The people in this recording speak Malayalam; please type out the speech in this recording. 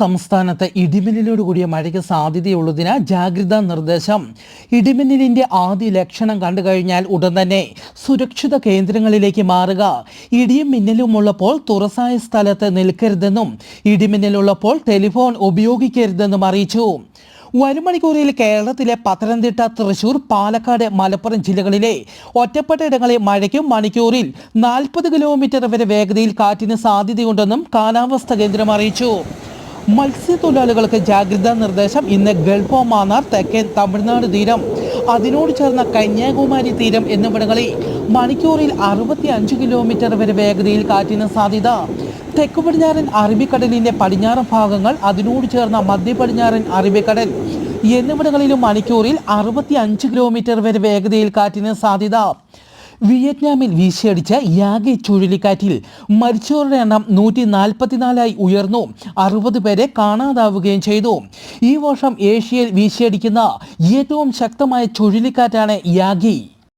സംസ്ഥാനത്ത് ഇടിമിന്നലോട് കൂടിയ മഴയ്ക്ക് സാധ്യതയുള്ളതിനാൽ ജാഗ്രതാ നിർദ്ദേശം. ഇടിമിന്നലിന്റെ ആദ്യ ലക്ഷണം കണ്ടു കഴിഞ്ഞാൽ ഉടൻ തന്നെ സുരക്ഷിത കേന്ദ്രങ്ങളിലേക്ക് മാറുക. ഇടിയും മിന്നലും ഉള്ളപ്പോൾ തുറസായ സ്ഥലത്ത് നിൽക്കരുതെന്നും ഇടിമിന്നലുള്ളപ്പോൾ ടെലിഫോൺ ഉപയോഗിക്കരുതെന്നും അറിയിച്ചു. വരും മണിക്കൂറിൽ കേരളത്തിലെ പത്തനംതിട്ട, തൃശൂർ, പാലക്കാട്, മലപ്പുറം ജില്ലകളിലെ ഒറ്റപ്പെട്ട ഇടങ്ങളിൽ മഴയ്ക്കും മണിക്കൂറിൽ 40 കിലോമീറ്റർ വരെ വേഗതയിൽ കാറ്റിന് സാധ്യതയുണ്ടെന്നും കാലാവസ്ഥാ കേന്ദ്രം അറിയിച്ചു. മത്സ്യത്തൊഴിലാളികൾക്ക് ജാഗ്രതാ നിർദ്ദേശം. ഇന്ന് ഗൾഫ് ഓഫ് മാന്നാർ, തെക്കൻ തമിഴ്നാട് തീരം, അതിനോട് ചേർന്ന കന്യാകുമാരി തീരം എന്നിവിടങ്ങളിൽ മണിക്കൂറിൽ 65 കിലോമീറ്റർ വരെ വേഗതയിൽ കാറ്റിന് സാധ്യത. തെക്കു പടിഞ്ഞാറൻ അറബിക്കടലിന്റെ പടിഞ്ഞാറൻ ഭാഗങ്ങൾ, അതിനോട് ചേർന്ന മധ്യ പടിഞ്ഞാറൻ അറബിക്കടൽ എന്നിവിടങ്ങളിലും മണിക്കൂറിൽ 65 കിലോമീറ്റർ വരെ വേഗതയിൽ കാറ്റിന് സാധ്യത. വിയറ്റ്നാമിൽ വീശിയടിച്ച യാഗി ചുഴലിക്കാറ്റിൽ മരിച്ചവരുടെ എണ്ണം 144 ഉയർന്നു. 60 പേരെ കാണാതാവുകയും ചെയ്തു. ഈ വർഷം ഏഷ്യയിൽ വീശിയടിക്കുന്ന ഏറ്റവും ശക്തമായ ചുഴലിക്കാറ്റാണ് യാഗി.